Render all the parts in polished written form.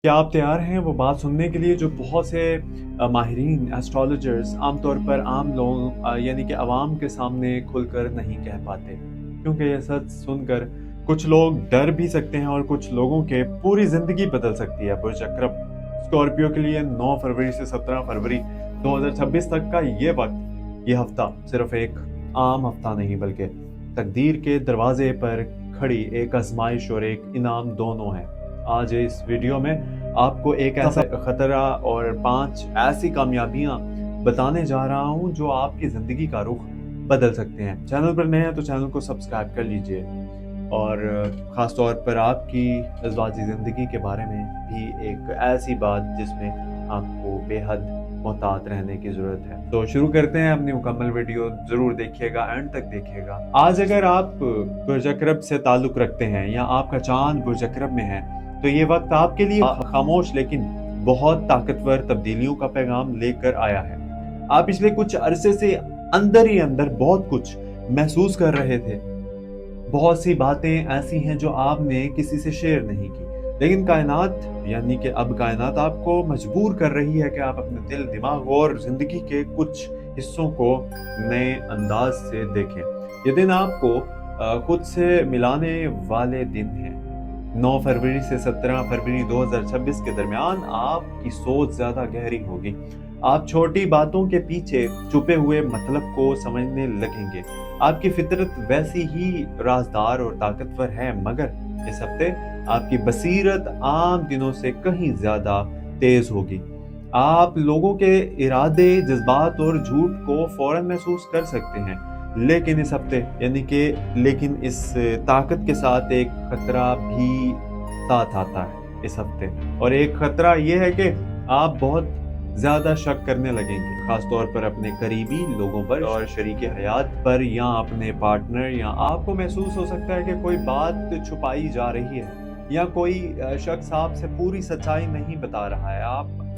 क्या आप तैयार हैं वो बात सुनने के लिए जो बहुत से माहिरीन एस्ट्रोलॉजर्स आमतौर पर आम लोग यानी कि आवाम के सामने खुलकर नहीं कह पाते, क्योंकि ये सच सुनकर कुछ लोग डर भी सकते हैं और कुछ लोगों के पूरी ज़िंदगी बदल सकती है। बुर्ज अकरब स्कॉर्पियो के लिए 9 फरवरी से 17 फरवरी 2026 तक का ये वक्त, ये हफ्ता सिर्फ एक आम हफ्ता नहीं बल्कि तकदीर के दरवाजे पर खड़ी एक आजमाइश और एक इनाम दोनों है। आज इस वीडियो में आपको एक ऐसा खतरा और 5 ऐसी कामयाबियां बताने जा रहा हूं जो आपकी जिंदगी का रुख बदल सकते हैं। चैनल पर नए हैं तो चैनल को सब्सक्राइब कर लीजिए और ख़ास तौर पर आपकी अज़वाजी ज़िंदगी के बारे में भी एक ऐसी बात जिसमें आपको बेहद मोहतात रहने की ज़रूरत है। तो शुरू करते हैं अपनी मुकम्मल वीडियो, ज़रूर देखिएगा, एंड तक देखिएगा। आज अगर आप बुर्ज अकरब से ताल्लुक़ रखते हैं या आपका चांद बुर्ज अकरब में है तो ये वक्त आपके लिए खामोश लेकिन बहुत ताकतवर तब्दीलियों का पैगाम लेकर आया है। आप पिछले कुछ अरसे से अंदर ही अंदर बहुत कुछ महसूस कर रहे थे। बहुत सी बातें ऐसी हैं जो आपने किसी से शेयर नहीं की, लेकिन कायनात यानी कि अब कायनात आपको मजबूर कर रही है कि आप अपने दिल, दिमाग और जिंदगी के कुछ हिस्सों को नए अंदाज से देखें। ये दिन आपको खुद से मिलाने वाले दिन है। 9 फरवरी से 17 फरवरी 2026 के दरमियान आपकी सोच ज्यादा गहरी होगी। आप छोटी बातों के पीछे छुपे हुए मतलब को समझने लगेंगे। आपकी फितरत वैसी ही राजदार और ताकतवर है, मगर इस हफ्ते आपकी बसीरत आम दिनों से कहीं ज्यादा तेज होगी। आप लोगों के इरादे, जज्बात और झूठ को फौरन महसूस कर सकते हैं, लेकिन इस हफ्ते लेकिन इस ताकत के साथ एक खतरा भी साथ आता है इस हफ्ते। और एक खतरा ये है कि आप बहुत ज्यादा शक करने लगेंगे, खास तौर पर अपने करीबी लोगों पर और शरीके हयात पर या अपने पार्टनर। या आपको महसूस हो सकता है कि कोई बात छुपाई जा रही है या कोई शख्स आपसे पूरी सच्चाई नहीं बता रहा है।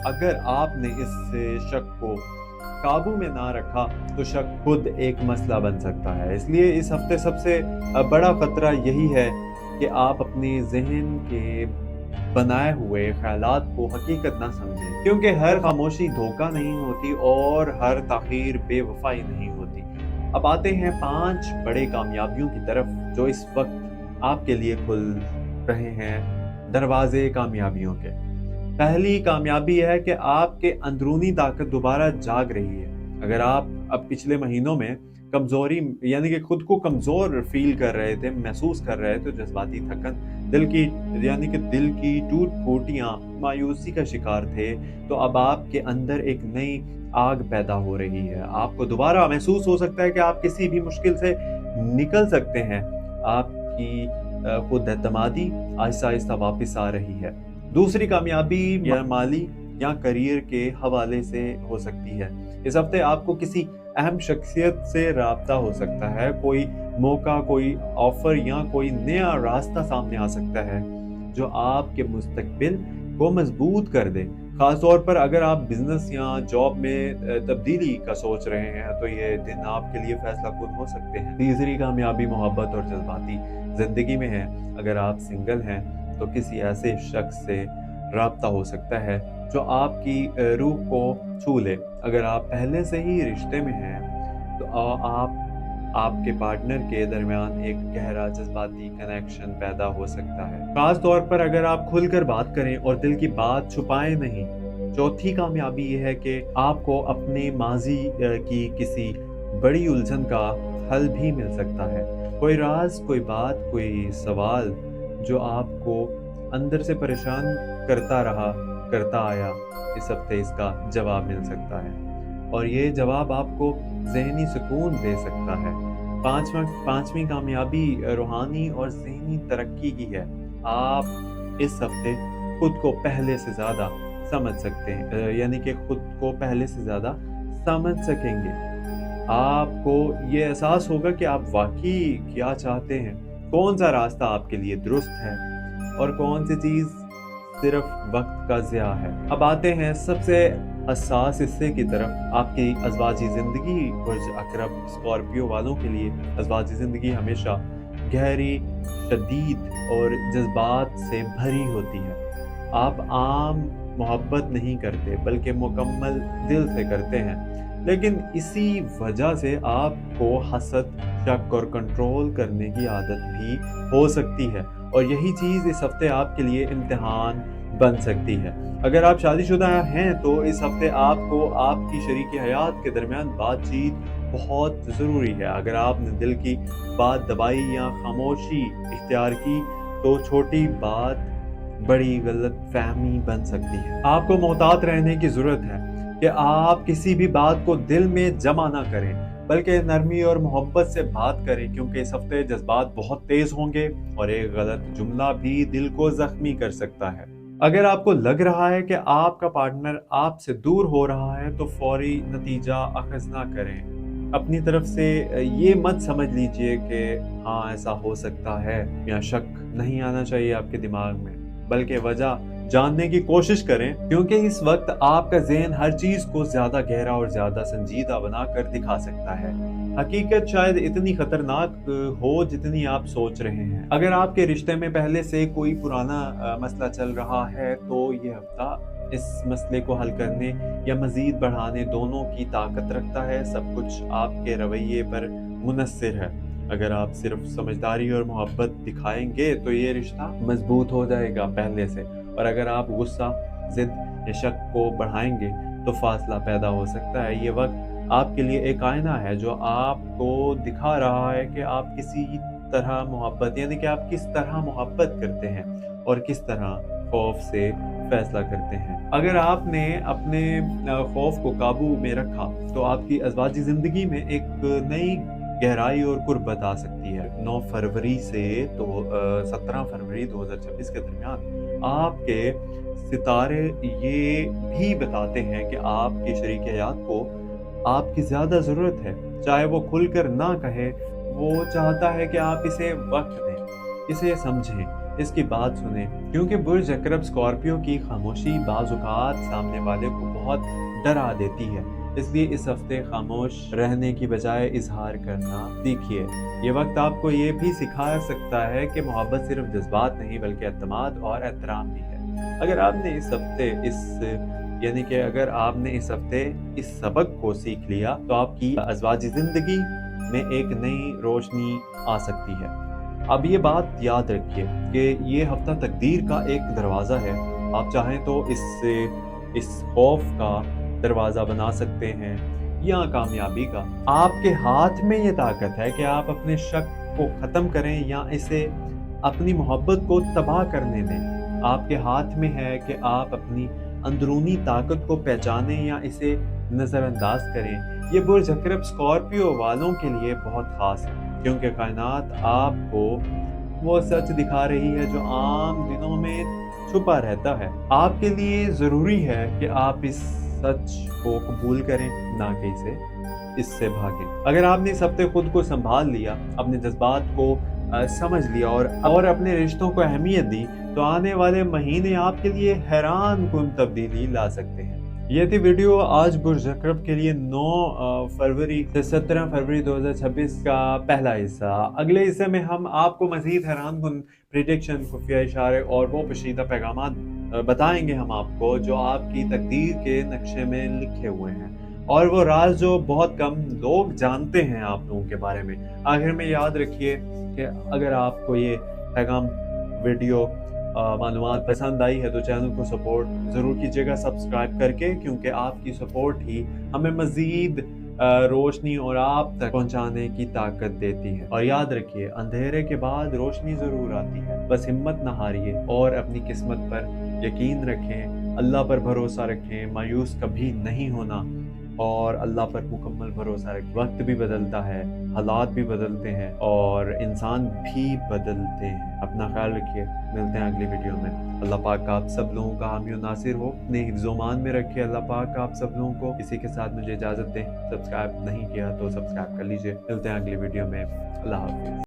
अगर आपने इस शक को काबू में ना रखा तो शक खुद एक मसला बन सकता है। इसलिए इस हफ्ते सबसे बड़ा खतरा यही है कि आप अपने जहन के बनाए हुए ख्यालात को हकीकत ना समझें, क्योंकि हर खामोशी धोखा नहीं होती और हर ताखीर बेवफाई नहीं होती। अब आते हैं 5 बड़े कामयाबियों की तरफ जो इस वक्त आपके लिए खुल रहे हैं, दरवाजे कामयाबियों के। पहली कामयाबी है कि आपके अंदरूनी ताकत दोबारा जाग रही है। अगर आप अब पिछले महीनों में कमजोरी यानी कि खुद को कमजोर फील कर रहे थे, महसूस कर रहे थे, जज्बाती थकन, दिल की टूट फूटियां, मायूसी का शिकार थे, तो अब आपके अंदर एक नई आग पैदा हो रही है। आपको दोबारा महसूस हो सकता है कि आप किसी भी मुश्किल से निकल सकते हैं। आपकी खुद एतमादी आहिस्ता आहिस्ता वापस आ रही है। दूसरी कामयाबी या माली या करियर के हवाले से हो सकती है। इस हफ्ते आपको किसी अहम शख्सियत से राब्ता हो सकता है। कोई मौका, कोई ऑफर या कोई नया रास्ता सामने आ सकता है जो आपके मुस्तकबिल को मजबूत कर दे। खास तौर पर अगर आप बिजनेस या जॉब में तब्दीली का सोच रहे हैं तो ये दिन आपके लिए फैसला कुन हो सकते हैं। तीसरी कामयाबी मोहब्बत और जज्बाती जिंदगी में है। अगर आप सिंगल हैं तो किसी ऐसे शख्स से राब्ता हो सकता है जो आपकी रूह को छू ले। अगर आप पहले से ही रिश्ते में हैं तो आपके पार्टनर के दरमियान एक गहरा जज्बाती कनेक्शन पैदा हो सकता है, खास तौर पर अगर आप खुलकर बात करें और दिल की बात छुपाएं नहीं। चौथी कामयाबी यह है कि आपको अपने माजी की किसी बड़ी उलझन का हल भी मिल सकता है। कोई राज, कोई बात, कोई सवाल जो आपको अंदर से परेशान करता आया, इस हफ्ते इसका जवाब मिल सकता है और ये जवाब आपको ज़हनी सुकून दे सकता है। पांचवी कामयाबी रूहानी और ज़हनी तरक्की की है। आप इस हफ्ते खुद को पहले से ज़्यादा समझ सकते हैं, यानी कि खुद को पहले से ज़्यादा समझ सकेंगे। आपको ये एहसास होगा कि आप वाकई क्या चाहते हैं, कौन सा रास्ता आपके लिए दुरुस्त है और कौन सी चीज़ सिर्फ वक्त का ज़िया है। अब आते हैं सबसे हसास हिस्से की तरफ, आपकी अज़वाजी ज़िंदगी। बुर्ज अकरब स्कॉर्पियो वालों के लिए अज़वाजी ज़िंदगी हमेशा गहरी, शदीद और जज्बात से भरी होती है। आप आम मोहब्बत नहीं करते बल्कि मुकम्मल दिल से करते हैं। लेकिन इसी वजह से आपको हसद, शक और कंट्रोल करने की आदत भी हो सकती है, और यही चीज़ इस हफ्ते आपके लिए इम्तिहान बन सकती है। अगर आप शादीशुदा हैं तो इस हफ्ते आपको आपकी शरीक हयात के दरमियान बातचीत बहुत ज़रूरी है। अगर आपने दिल की बात दबाई या खामोशी इख्तियार की तो छोटी बात बड़ी गलतफहमी बन सकती है। आपको मोहतात रहने की ज़रूरत है कि आप किसी भी बात को दिल में जमा ना करें, बल्कि नरमी और मोहब्बत से बात करें, क्योंकि इस हफ्ते जज्बात बहुत तेज़ होंगे और एक गलत जुमला भी दिल को ज़ख्मी कर सकता है। अगर आपको लग रहा है कि आपका पार्टनर आपसे दूर हो रहा है तो फौरी नतीजा अखज़ ना करें। अपनी तरफ से ये मत समझ लीजिए कि हाँ ऐसा हो सकता है, या शक नहीं आना चाहिए आपके दिमाग में, बल्कि वजह जानने की कोशिश करें, क्योंकि इस वक्त आपका ज़हन हर चीज़ को ज़्यादा गहरा और ज़्यादा संजीदा बनाकर दिखा सकता है। हकीकत शायद इतनी खतरनाक हो जितनी आप सोच रहे हैं। अगर आपके रिश्ते में पहले से कोई पुराना मसला चल रहा है तो ये हफ्ता इस मसले को हल करने या मज़ीद बढ़ाने दोनों की ताकत रखता है। सब कुछ आपके रवैये पर मुनस्सिर है। अगर आप सिर्फ समझदारी और मोहब्बत दिखाएंगे तो ये रिश्ता मजबूत हो जाएगा पहले से, और अगर आप गुस्सा, जिद या शक को बढ़ाएंगे तो फासला पैदा हो सकता है। ये वक्त आपके लिए एक आईना है जो आपको दिखा रहा है कि आप किसी तरह मोहब्बत, यानी कि आप किस तरह मोहब्बत करते हैं और किस तरह खौफ से फैसला करते हैं। अगर आपने अपने खौफ को काबू में रखा तो आपकी अज़वाजी ज़िंदगी में एक नई गहराई और कुर्बत आ सकती है। 9 फरवरी से तो 17 फरवरी 2026 के दरमियान आपके सितारे ये भी बताते हैं कि आपके शरीक हयात को आपकी ज़्यादा ज़रूरत है। चाहे वो खुलकर ना कहे, वो चाहता है कि आप इसे वक़्त दें, इसे समझें, इसकी बात सुनें, क्योंकि बुर्ज अकरब स्कॉर्पियो की खामोशी बाज़ औक़ात सामने वाले को बहुत डरा देती है। इसलिए इस हफ़्ते खामोश रहने की बजाय इज़हार करना सीखिए। ये वक़्त आपको ये भी सिखा सकता है कि मोहब्बत सिर्फ़ जज़्बात नहीं बल्कि एतमाद और एहतराम भी है। अगर आपने इस हफ्ते इस सबक को सीख लिया तो आपकी अज़वाजी ज़िंदगी में एक नई रोशनी आ सकती है। अब ये बात याद रखिए कि ये हफ्ता तकदीर का एक दरवाज़ा है। आप चाहें तो इस खौफ का दरवाज़ा बना सकते हैं या कामयाबी का। आपके हाथ में ये ताकत है कि आप अपने शक को ख़त्म करें या इसे अपनी मोहब्बत को तबाह करने दें। आपके हाथ में है कि आप अपनी अंदरूनी ताकत को पहचानें या इसे नज़रअंदाज करें। ये बुर्ज अकरब स्कॉर्पियो वालों के लिए बहुत ख़ास है, क्योंकि कायनात आपको वो सच दिखा रही है जो आम दिनों में छुपा रहता है। आपके लिए ज़रूरी है कि आप इस सच को कबूल करें, ना कि इससे भागें। अगर आपने इस हफ्ते खुद को संभाल लिया, अपने जज्बात को समझ लिया और अपने रिश्तों को अहमियत दी, तो आने वाले महीने आपके लिए हैरान कुन तब्दीली ला सकते हैं। ये थी वीडियो आज बुर्ज अकरब के लिए 9 फरवरी से 17 फरवरी 2026 का पहला हिस्सा। अगले हिस्से में हम आपको मज़ीद हैरान कुन प्रेडिक्शन, खुफिया इशारे और वो पेचीदा पैगामात बताएंगे हम आपको, जो आपकी तकदीर के नक्शे में लिखे हुए हैं, और वो राज जो बहुत कम लोग जानते हैं आप लोगों के बारे में। आखिर में याद रखिए कि अगर आपको ये पैगाम, वीडियो, मालूमात पसंद आई है तो चैनल को सपोर्ट ज़रूर कीजिएगा सब्सक्राइब करके, क्योंकि आपकी सपोर्ट ही हमें मज़ीद रोशनी और आप तक पहुंचाने की ताकत देती है। और याद रखिए, अंधेरे के बाद रोशनी ज़रूर आती है। बस हिम्मत ना हारिए और अपनी किस्मत पर यकीन रखें, अल्लाह पर भरोसा रखें, मायूस कभी नहीं होना और अल्लाह पर मुकम्मल भरोसा रखें। वक्त भी बदलता है, हालात भी बदलते हैं और इंसान भी बदलते हैं। अपना ख्याल रखिए, मिलते हैं अगली वीडियो में। अल्लाह पाक आप सब लोगों का हामी और नासिर हो, अपने हिफ्ज़-ओ-मान में रखे अल्लाह पाक आप सब लोगों को। इसी के साथ मुझे इजाज़त दें। सब्सक्राइब नहीं किया तो सब्सक्राइब कर लीजिए। मिलते हैं अगली वीडियो में। अल्लाह हाफ़िज़।